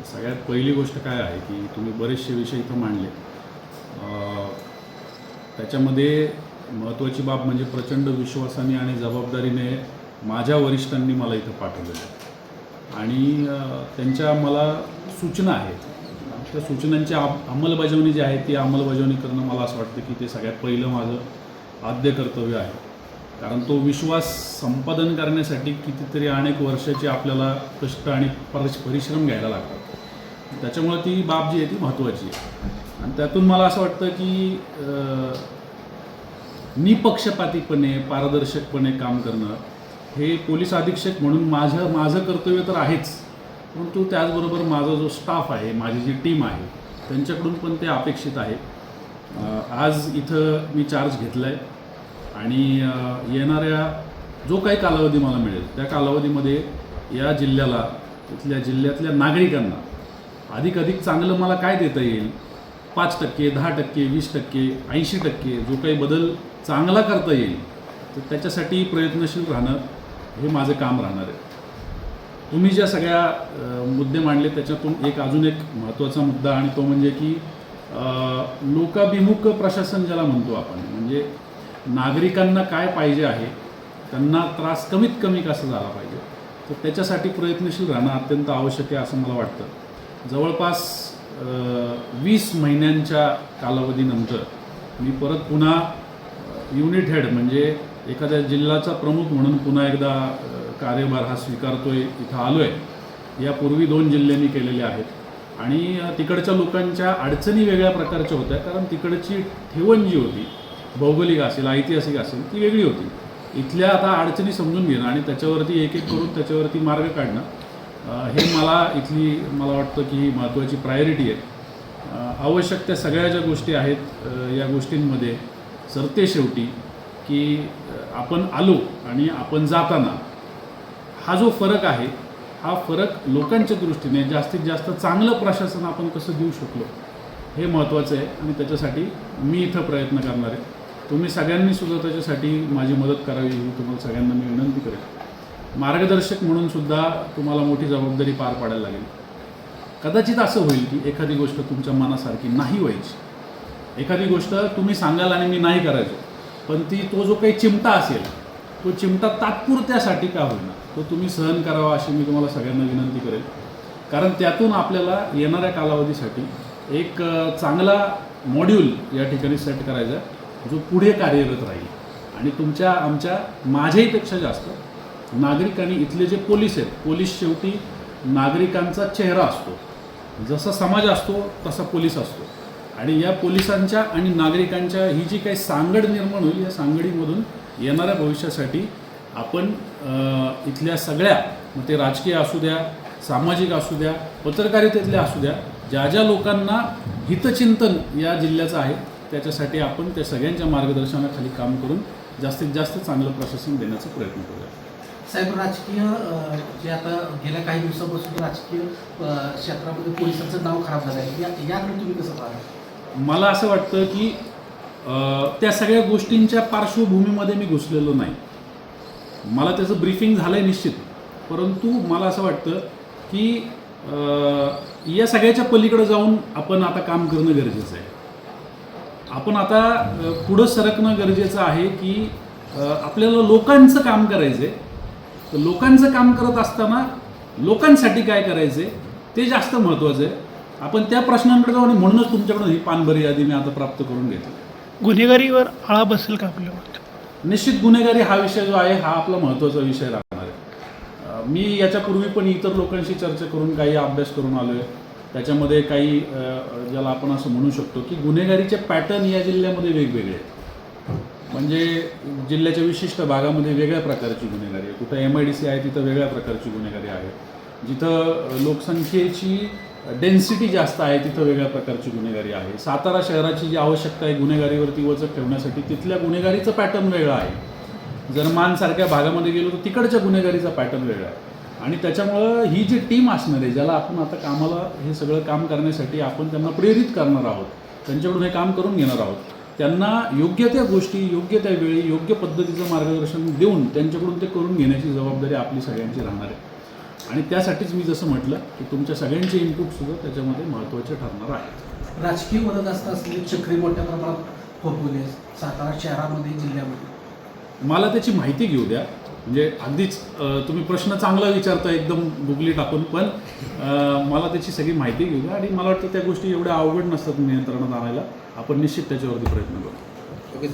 सगळ्यात पहिली गोष्ट काय आहे की तुम्ही बरेचसे विषय इथं मांडले. त्याच्यामध्ये महत्त्वाची बाब म्हणजे प्रचंड विश्वासाने आणि जबाबदारीने माझ्या वरिष्ठांनी मला इथं पाठवलेलं आहे आणि त्यांच्या मला सूचना आहेत. त्या सूचनांची अंमलबजावणी जी आहे ती अंमलबजावणी करणं मला असं वाटतं की ते सगळ्यात पहिलं माझं आद्य कर्तव्य आहे. कारण तो विश्वास संपादन करण्यासाठी कितीतरी अनेक वर्षाचे आपल्याला कष्ट आणि परिश्रम घ्यायला लागतात. त्याच्यामुळे ती बाब जी आहे ती महत्त्वाची आहे आणि त्यातून मला असं वाटतं की निपक्षपातीपणे पारदर्शकपणे काम करणं हे पोलीस अधीक्षक म्हणून माझं कर्तव्य तर आहेच, परंतु त्याचबरोबर माझा जो स्टाफ आहे, माझी जी टीम आहे त्यांच्याकडून पण ते अपेक्षित आहे. आज इथं मी चार्ज घेतला आहे आणि येणाऱ्या जो काही कालावधी मला मिळेल त्या कालावधीमध्ये या जिल्ह्याला इथल्या जिल्ह्यातल्या नागरिकांना अधिक चांगलं मला काय देता येईल, 5%, 10%, 20%, 80% जो काही बदल चांगला करता येईल तर त्याच्यासाठी प्रयत्नशील राहणं हे माझं काम राहणार आहे. तुम्ही ज्या सगळ्या मुद्दे मांडले त्याच्यातून अजून एक महत्त्वाचा मुद्दा आणि तो म्हणजे की लोकाभिमुख प्रशासन ज्याला म्हणतो आपण, म्हणजे नागरिकांना काय पाहिजे आहे, त्यांना त्रास कमीत कमी कसा झाला पाहिजे, तर त्याच्यासाठी प्रयत्नशील राहणं अत्यंत आवश्यक आहे असं मला वाटतं. जवळपास 20 महिन्यांच्या कालावधीनंतर मी परत पुन्हा युनिट हेड म्हणजे एखाद्या जिल्ह्याचा प्रमुख म्हणून पुन्हा एकदा कार्यभार हा स्वीकारतोय, इथं आलो आहे. यापूर्वी 2 जिल्हे मी केलेले आहेत आणि तिकडच्या लोकांच्या अडचणी वेगळ्या प्रकारच्या होत्या, कारण तिकडची ठेवण जी होती भौगोलिक असेल ऐतिहासिक असेल ती वेगळी होती. इथल्या आता अडचणी समजून घेणं आणि त्याच्यावरती एक करून त्याच्यावरती मार्ग काढणं हे मला वाटतं की ही महत्त्वाची प्रायोरिटी आहे. आवश्यक त्या सगळ्या ज्या गोष्टी आहेत या गोष्टींमध्ये सरते शेवटी की आपण आलो आणि आपण जाताना हा जो फरक आहे हा फरक लोकांच्या दृष्टीने जास्तीत जास्त चांगलं प्रशासन आपण कसं देऊ शकलो हे महत्त्वाचं आहे आणि त्याच्यासाठी मी इथं प्रयत्न करणार आहे. तुम्ही सगळ्यांनी सुद्धा त्याच्यासाठी माझी मदत करावी ही तुम्हाला सगळ्यांना मी विनंती करेन. मार्गदर्शक म्हणून सुद्धा तुम्हाला मोठी जबाबदारी पार पाडायला लागेल. कदाचित असं होईल की एखादी गोष्ट तुमच्या मनासारखी नाही व्हायची, एखादी गोष्ट तुम्ही सांगाल आणि मी नाही करायचो, पण तो जो काही चिमटा असेल तो चिमटा तात्पुरत्यासाठी का होईना तो तुम्ही सहन करावा अशी मी तुम्हाला सगळ्यांना विनंती करेन. कारण त्यातून आपल्याला येणाऱ्या कालावधीसाठी एक चांगला मॉड्यूल या ठिकाणी सेट करायचा जो पुढे कार्यरत राहील आणि माझ्याहीपेक्षा जास्त नागरिकांनी इथले जे पोलीस आहेत, पोलीस शेवटी नागरिकांचा चेहरा असतो. जसा समाज असतो तसा पोलीस असतो आणि या पोलिसांच्या आणि नागरिकांच्या ही जी काही सांगड निर्माण होईल या सांगडीमधून येणाऱ्या भविष्यासाठी आपण इथल्या सगळ्या, मग ते राजकीय असू द्या, सामाजिक असू द्या, पत्रकारितेतल्या असू द्या, ज्या लोकांना हितचिंतन या जिल्ह्याचं आहे त्याच्यासाठी आपण त्या सगळ्यांच्या मार्गदर्शनाखाली काम करून जास्तीत जास्त चांगलं प्रशासन देण्याचा प्रयत्न करूया. साहेब, राजकीय जे आता गेल्या काही दिवसापासून राजकीय क्षेत्रामध्ये पोलिसांचं नाव खराब झालं आहे, याकडे तुम्ही कसं पाहता? मला असं वाटतं की त्या सगळ्या गोष्टींच्या पार्श्वभूमीमध्ये मी घुसलेलो नाही. मला त्याचं ब्रीफिंग झालं आहे निश्चित, परंतु मला असं वाटतं की या सगळ्याच्या पलीकडे जाऊन आपण आता काम करणं गरजेचं आहे. आपण आता पुढं सरकणं गरजेचं आहे की आपल्याला लोकांचं काम करायचं आहे. तर लोकांचं काम करत असताना लोकांसाठी काय करायचं आहे ते जास्त महत्त्वाचं आहे. आपण त्या प्रश्नांकडे जाऊ आणि म्हणूनच तुमच्याकडून ही पानभरी यादी मी आता प्राप्त करून घेतली. गुन्हेगारीवर आळा बसेल का आपल्या मत? निश्चित गुन्हेगारी हा विषय जो आहे हा आपला महत्त्वाचा विषय राहणार आहे. मी याच्यापूर्वी पण इतर लोकांशी चर्चा करून काही अभ्यास करून आलो आहे. त्याच्यामध्ये काही ज्याला आपण असं म्हणू शकतो की गुन्हेगारीचे पॅटर्न या जिल्ह्यामध्ये वेगवेगळे आहेत. म्हणजे जिल्ह्याच्या विशिष्ट भागामध्ये वेगळ्या प्रकारची गुन्हेगारी आहे. कुठं MIDC आहे तिथं वेगळ्या प्रकारची गुन्हेगारी आहे. जिथं लोकसंख्येची डेन्सिटी जास्त आहे तिथं वेगळ्या प्रकारची गुन्हेगारी आहे. सातारा शहराची जी आवश्यकता आहे गुन्हेगारीवरती वचक ठेवण्यासाठी तिथल्या गुन्हेगारीचं पॅटर्न वेगळं आहे. जर मानसारख्या भागामध्ये गेलो तर तिकडच्या गुन्हेगारीचा पॅटर्न वेगळा आहे आणि त्याच्यामुळं ही जी टीम असणार आहे ज्याला आपण आता कामाला हे सगळं काम करण्यासाठी आपण त्यांना प्रेरित करणार आहोत, त्यांच्याकडून हे काम करून घेणार आहोत, त्यांना योग्य त्या गोष्टी योग्य त्या वेळी योग्य पद्धतीचं मार्गदर्शन देऊन त्यांच्याकडून ते करून घेण्याची जबाबदारी आपली सगळ्यांची राहणार आहे. आणि त्यासाठीच मी जसं म्हटलं की तुमच्या सगळ्यांचे इनपुटसुद्धा त्याच्यामध्ये महत्त्वाचे ठरणार आहेत. राजकीय वरदहस्त असलेले चक्री मोठ्या प्रमाणात फोडवले सातारा शहरामध्ये जिल्ह्यामध्ये. मला त्याची माहिती घेऊ द्या. म्हणजे अगदीच तुम्ही प्रश्न चांगला विचारता एकदम गुगली टाकून, पण मला त्याची सगळी माहिती घेऊ द्या. आणि मला वाटतं त्या गोष्टी एवढ्या अवघड नसतात नियंत्रणात आणायला. आपण निश्चित त्याच्यावरती प्रयत्न करू.